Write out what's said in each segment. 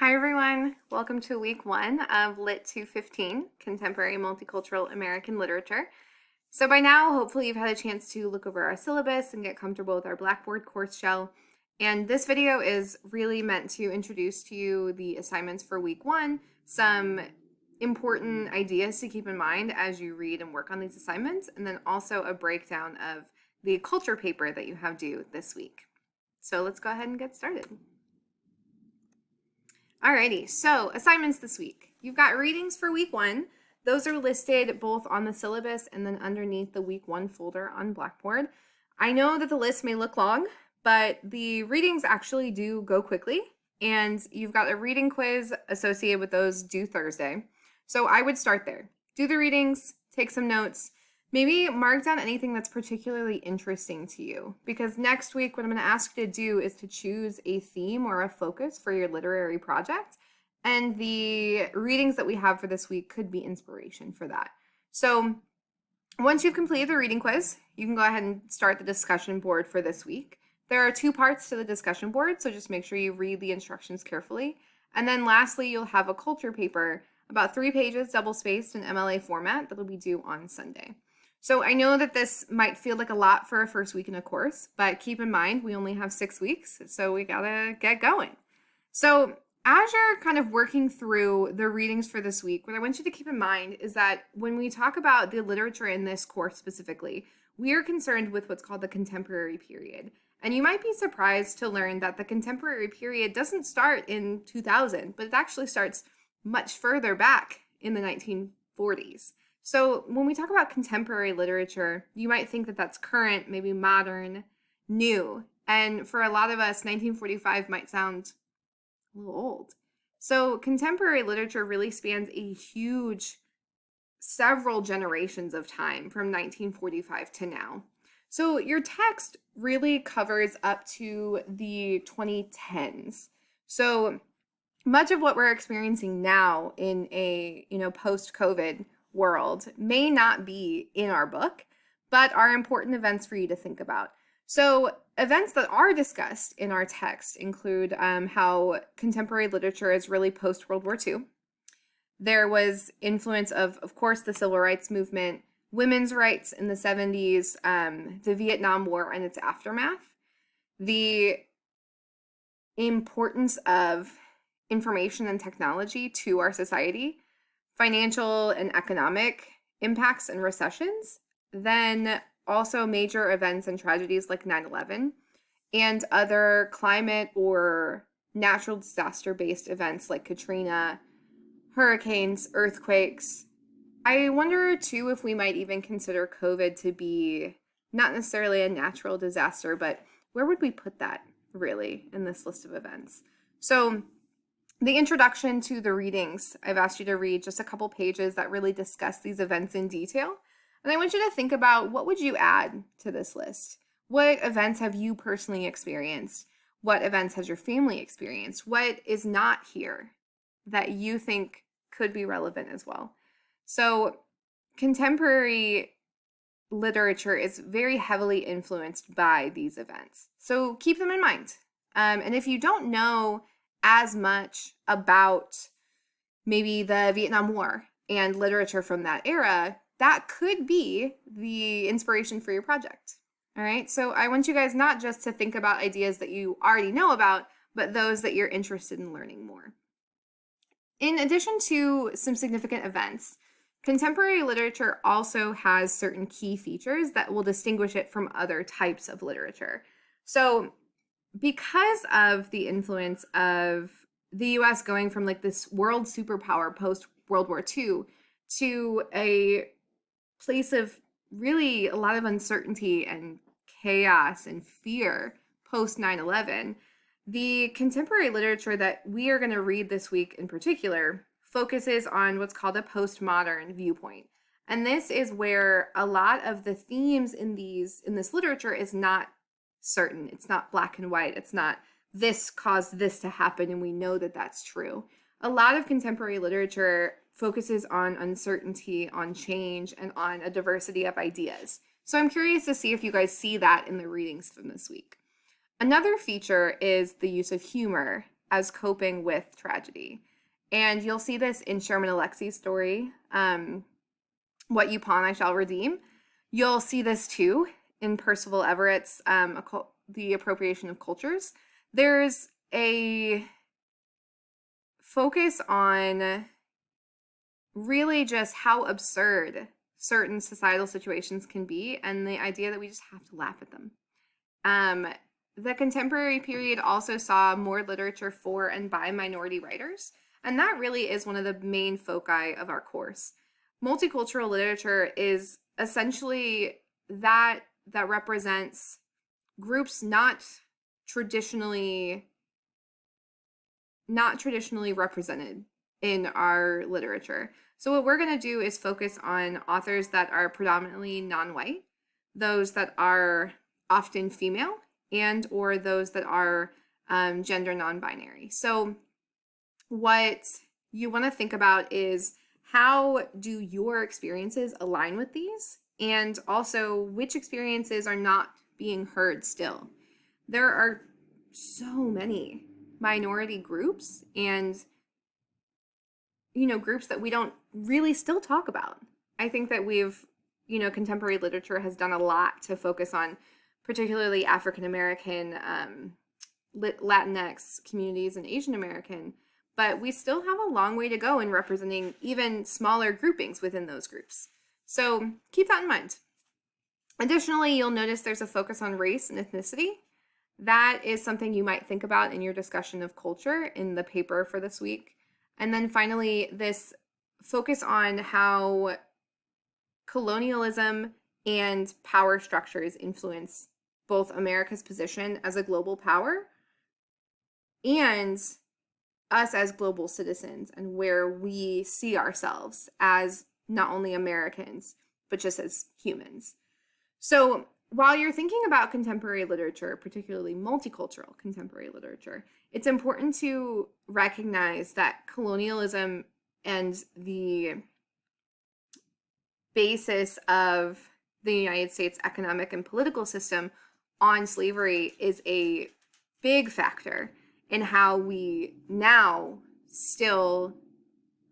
Hi everyone, welcome to week 1 of Lit 215, Contemporary Multicultural American Literature. So by now, hopefully you've had a chance to look over our syllabus and get comfortable with our Blackboard course shell. And this video is really meant to introduce to you the assignments for week 1, some important ideas to keep in mind as you read and work on these assignments, and then also a breakdown of the culture paper that you have due this week. So let's go ahead and get started. Alrighty, so assignments this week. You've got readings for week 1. Those are listed both on the syllabus and then underneath the week 1 folder on Blackboard. I know that the list may look long, but the readings actually do go quickly, and you've got a reading quiz associated with those due Thursday. So I would start there. Do the readings, take some notes, maybe mark down anything that's particularly interesting to you, because next week what I'm going to ask you to do is to choose a theme or a focus for your literary project, and the readings that we have for this week could be inspiration for that. So once you've completed the reading quiz, you can go ahead and start the discussion board for this week. There are 2 parts to the discussion board, so just make sure you read the instructions carefully. And then lastly, you'll have a culture paper, about 3 pages, double-spaced in MLA format, that'll be due on Sunday. So I know that this might feel like a lot for a first week in a course, but keep in mind we only have 6 weeks, so we gotta get going. So as you're kind of working through the readings for this week, what I want you to keep in mind is that when we talk about the literature in this course specifically, we are concerned with what's called the contemporary period. And you might be surprised to learn that the contemporary period doesn't start in 2000, but it actually starts much further back in the 1940s. So when we talk about contemporary literature, you might think that that's current, maybe modern, new. And for a lot of us, 1945 might sound a little old. So contemporary literature really spans a huge several generations of time from 1945 to now. So your text really covers up to the 2010s. So much of what we're experiencing now in a, post-COVID world may not be in our book, but are important events for you to think about. So events that are discussed in our text include how contemporary literature is really post-World War II. There was influence of course, the Civil Rights Movement, women's rights in the 70s, the Vietnam War and its aftermath, the importance of information and technology to our society, financial and economic impacts and recessions, then also major events and tragedies like 9/11, and other climate or natural disaster-based events like Katrina, hurricanes, earthquakes. I wonder too if we might even consider COVID to be not necessarily a natural disaster, but where would we put that really in this list of events? So the introduction to the readings, I've asked you to read just a couple pages that really discuss these events in detail. And I want you to think about, what would you add to this list? What events have you personally experienced? What events has your family experienced? What is not here that you think could be relevant as well? So contemporary literature is very heavily influenced by these events. So keep them in mind. And if you don't know as much about maybe the Vietnam War and literature from that era, that could be the inspiration for your project. All right, so I want you guys not just to think about ideas that you already know about, but those that you're interested in learning more. In addition to some significant events, contemporary literature also has certain key features that will distinguish it from other types of literature. So because of the influence of the US going from like this world superpower post World War II to a place of really a lot of uncertainty and chaos and fear post 9/11, the contemporary literature that we are going to read this week in particular focuses on what's called a postmodern viewpoint. And this is where a lot of the themes in this literature is not certain. It's not black and white. It's not this caused this to happen and we know that that's true. A lot of contemporary literature focuses on uncertainty, on change, and on a diversity of ideas. So I'm curious to see if you guys see that in the readings from this week. Another feature is the use of humor as coping with tragedy. And you'll see this in Sherman Alexi's story, What You Pawn, I Shall Redeem. You'll see this too in Percival Everett's The Appropriation of Cultures. There's a focus on really just how absurd certain societal situations can be, and the idea that we just have to laugh at them. The contemporary period also saw more literature for and by minority writers, and that really is one of the main foci of our course. Multicultural literature is essentially that represents groups not traditionally represented in our literature. So what we're going to do is focus on authors that are predominantly non-white, those that are often female, and or those that are gender non-binary. So what you want to think about is, how do your experiences align with these? And also, which experiences are not being heard still? There are so many minority groups and, groups that we don't really still talk about. I think that contemporary literature has done a lot to focus on particularly African American, Latinx communities and Asian American, but we still have a long way to go in representing even smaller groupings within those groups. So keep that in mind. Additionally, you'll notice there's a focus on race and ethnicity. That is something you might think about in your discussion of culture in the paper for this week. And then finally, this focus on how colonialism and power structures influence both America's position as a global power and us as global citizens, and where we see ourselves as not only Americans, but just as humans. So while you're thinking about contemporary literature, particularly multicultural contemporary literature, it's important to recognize that colonialism and the basis of the United States economic and political system on slavery is a big factor in how we now still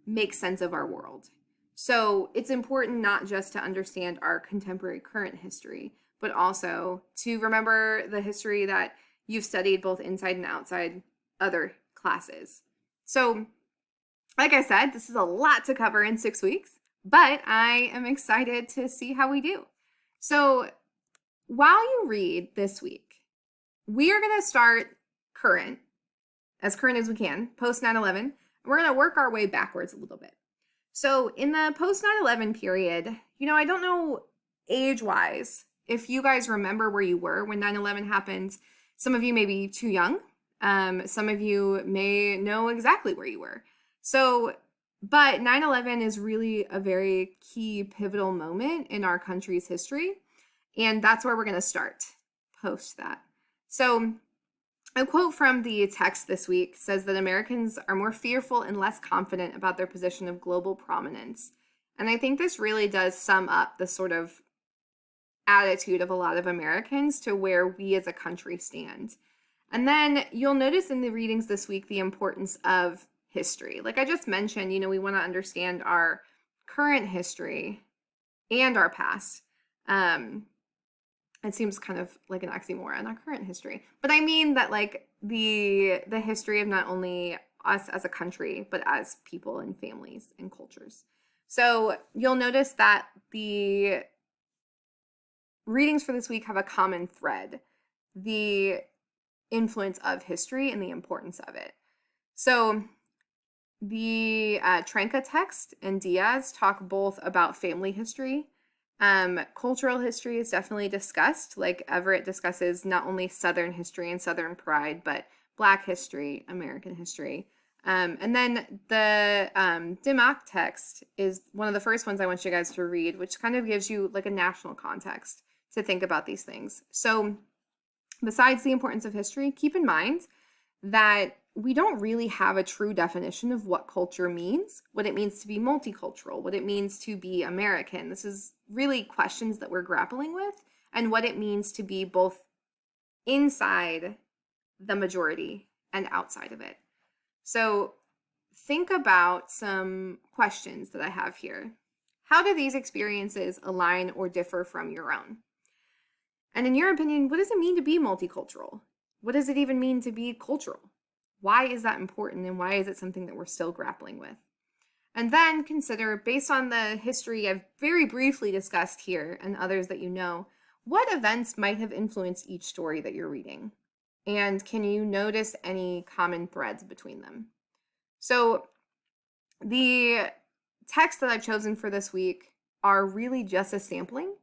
make sense of our world. So it's important not just to understand our contemporary current history, but also to remember the history that you've studied both inside and outside other classes. So, like I said, this is a lot to cover in 6 weeks, but I am excited to see how we do. So while you read this week, we are going to start as current as we can, post 9/11, and we're going to work our way backwards a little bit. So in the post 9/11 period, I don't know age-wise if you guys remember where you were when 9/11 happened. Some of you may be too young. Some of you may know exactly where you were. But 9/11 is really a very key pivotal moment in our country's history. And that's where we're going to start post that. So a quote from the text this week says that Americans are more fearful and less confident about their position of global prominence. And I think this really does sum up the sort of attitude of a lot of Americans to where we as a country stand. And then you'll notice in the readings this week the importance of history. Like I just mentioned, we want to understand our current history and our past. It seems kind of like an oxymoron, our current history. But I mean that like the history of not only us as a country, but as people and families and cultures. So you'll notice that the readings for this week have a common thread: the influence of history and the importance of it. So the Tranca text and Diaz talk both about family history. Cultural history is definitely discussed. Like Everett discusses not only Southern history and Southern pride, but Black history, American history. And then the Dimmock text is one of the first ones I want you guys to read, which kind of gives you like a national context to think about these things. So besides the importance of history, keep in mind that we don't really have a true definition of what culture means, what it means to be multicultural, what it means to be American. This is really questions that we're grappling with, and what it means to be both inside the majority and outside of it. So think about some questions that I have here. How do these experiences align or differ from your own? And in your opinion, what does it mean to be multicultural? What does it even mean to be cultural? Why is that important, and why is it something that we're still grappling with? And then consider, based on the history I've very briefly discussed here and others that you know, what events might have influenced each story that you're reading? And can you notice any common threads between them? So the texts that I've chosen for this week are really just a sampling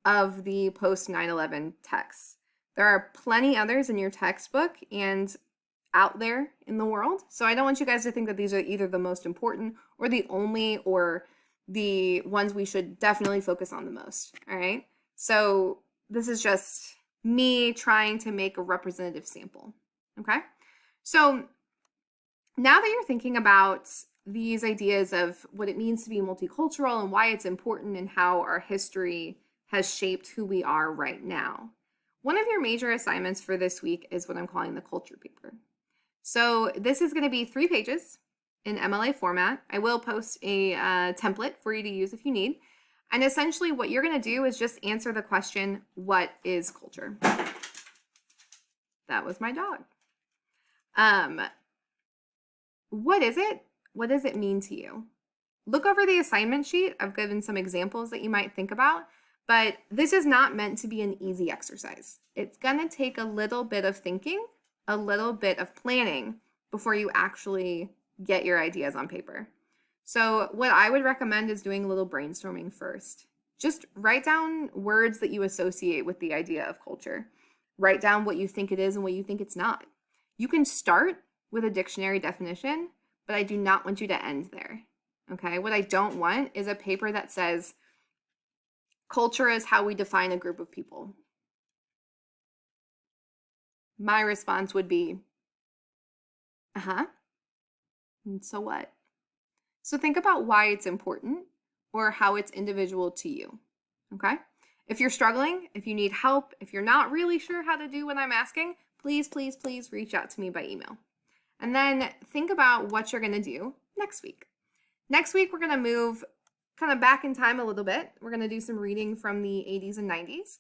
of the post 9/11 texts. There are plenty others in your textbook and out there in the world. So I don't want you guys to think that these are either the most important or the only or the ones we should definitely focus on the most. All right. So this is just me trying to make a representative sample. Okay. So now that you're thinking about these ideas of what it means to be multicultural and why it's important and how our history has shaped who we are right now, one of your major assignments for this week is what I'm calling the culture paper. So this is going to be 3 pages in MLA format. I will post a template for you to use if you need. And essentially what you're going to do is just answer the question, what is culture? That was my dog. What is it? What does it mean to you? Look over the assignment sheet. I've given some examples that you might think about, but this is not meant to be an easy exercise. It's going to take a little bit of thinking, a little bit of planning before you actually get your ideas on paper. So what I would recommend is doing a little brainstorming first. Just write down words that you associate with the idea of culture. Write down what you think it is and what you think it's not. You can start with a dictionary definition, but I do not want you to end there. Okay? What I don't want is a paper that says culture is how we define a group of people. My response would be, and so what? So think about why it's important or how it's individual to you, okay? If you're struggling, if you need help, if you're not really sure how to do what I'm asking, please, please, please reach out to me by email. And then think about what you're gonna do next week. Next week, we're gonna move kind of back in time a little bit. We're gonna do some reading from the 80s and 90s.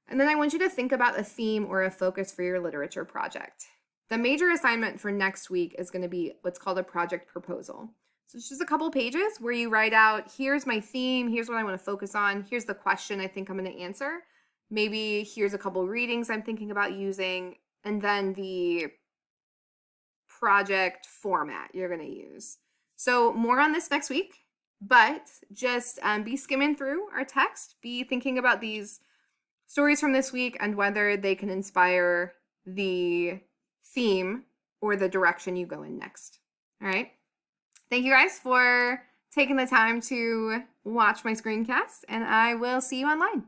And then I want you to think about a theme or a focus for your literature project. The major assignment for next week is going to be what's called a project proposal. So it's just a couple pages where you write out, here's my theme, here's what I want to focus on, here's the question I think I'm going to answer. Maybe here's a couple readings I'm thinking about using, and then the project format you're going to use. So more on this next week, but just be skimming through our text, be thinking about these stories from this week and whether they can inspire the theme or the direction you go in next. All right. Thank you guys for taking the time to watch my screencast, and I will see you online.